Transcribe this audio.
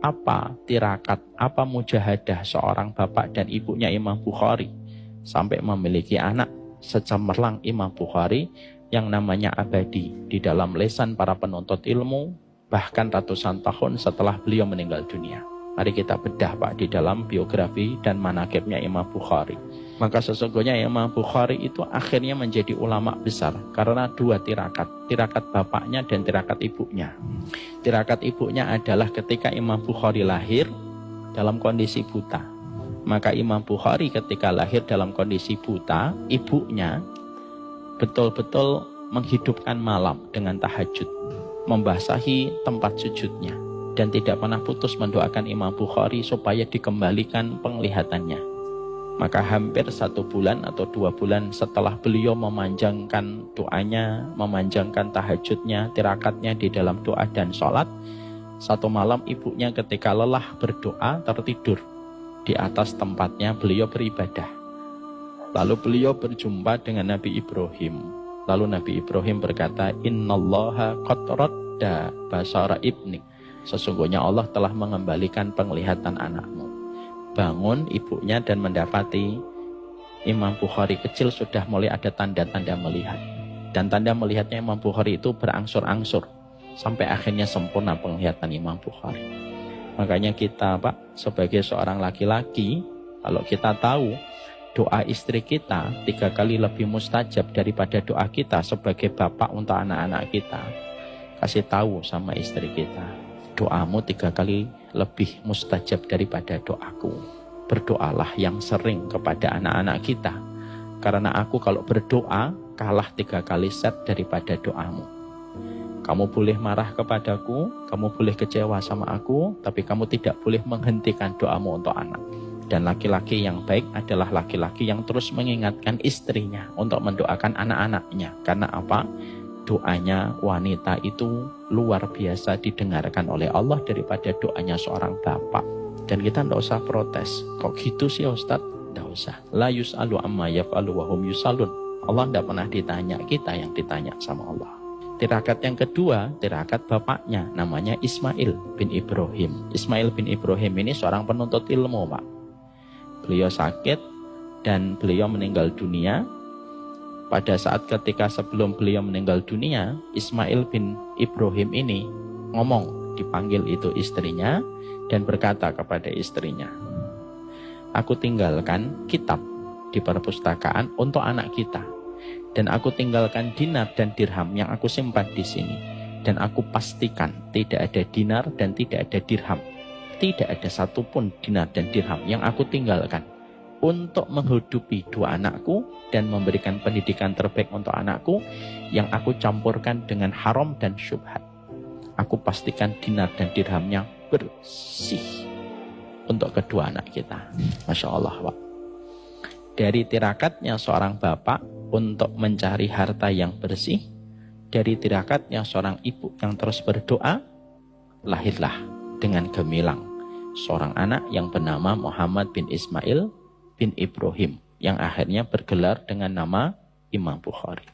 apa tirakat, apa mujahadah seorang bapak dan ibunya Imam Bukhari sampai memiliki anak secemerlang Imam Bukhari yang namanya abadi di dalam lesan para penuntut ilmu bahkan ratusan tahun setelah beliau meninggal dunia. Mari kita bedah Pak di dalam biografi dan manaqibnya Imam Bukhari. Maka sesungguhnya Imam Bukhari itu akhirnya menjadi ulama besar karena dua tirakat. Tirakat bapaknya dan tirakat ibunya. Tirakat ibunya adalah ketika Imam Bukhari lahir dalam kondisi buta. Maka Imam Bukhari ketika lahir dalam kondisi buta, ibunya betul-betul menghidupkan malam dengan tahajud, membasahi tempat sujudnya, dan tidak pernah putus mendoakan Imam Bukhari supaya dikembalikan penglihatannya. Maka hampir 1 bulan atau 2 bulan setelah beliau memanjangkan doanya, memanjangkan tahajudnya, tirakatnya di dalam doa dan sholat, satu malam ibunya ketika lelah berdoa tertidur di atas tempatnya beliau beribadah. Lalu beliau berjumpa dengan Nabi Ibrahim. Lalu Nabi Ibrahim berkata, Innallaha qad radda basara ibnik. Sesungguhnya Allah telah mengembalikan penglihatan anakmu. Bangun ibunya dan mendapati Imam Bukhari kecil sudah mulai ada tanda-tanda melihat. Dan tanda melihatnya Imam Bukhari itu berangsur-angsur sampai akhirnya sempurna penglihatan Imam Bukhari. Makanya kita Pak sebagai seorang laki-laki, kalau kita tahu doa istri kita 3 kali lebih mustajab daripada doa kita sebagai bapak untuk anak-anak kita, kasih tahu sama istri kita, doamu 3 kali lebih mustajab daripada doaku. Berdoalah yang sering kepada anak-anak kita. Karena aku kalau berdoa kalah 3 kali set daripada doamu. Kamu boleh marah kepadaku, kamu boleh kecewa sama aku, tapi kamu tidak boleh menghentikan doamu untuk anak. Dan laki-laki yang baik adalah laki-laki yang terus mengingatkan istrinya untuk mendoakan anak-anaknya. Karena apa? Doanya wanita itu luar biasa didengarkan oleh Allah daripada doanya seorang bapak. Dan kita tidak usah protes. Kok gitu sih Ustaz? Tidak usah. La yus'alu amma yaf'alu wa hum yus'alun. Allah tidak pernah ditanya, kita yang ditanya sama Allah. Tirakat yang kedua, tirakat bapaknya, namanya Ismail bin Ibrahim. Ismail bin Ibrahim ini seorang penuntut ilmu Pak. Beliau sakit dan beliau meninggal dunia. Pada saat ketika sebelum beliau meninggal dunia, Ismail bin Ibrahim ini ngomong, dipanggil itu istrinya dan berkata kepada istrinya, aku tinggalkan kitab di perpustakaan untuk anak kita, dan aku tinggalkan dinar dan dirham yang aku simpan di sini, dan aku pastikan tidak ada dinar dan tidak ada dirham, tidak ada satupun dinar dan dirham yang aku tinggalkan untuk menghidupi 2 anakku dan memberikan pendidikan terbaik untuk anakku yang aku campurkan dengan haram dan syubhat. Aku pastikan dinar dan dirhamnya bersih untuk kedua anak kita. Masya Allah Pak. Dari tirakatnya seorang bapak untuk mencari harta yang bersih, dari tirakatnya seorang ibu yang terus berdoa, lahirlah dengan gemilang seorang anak yang bernama Muhammad bin Ismail bin Ibrahim yang akhirnya bergelar dengan nama Imam Bukhari.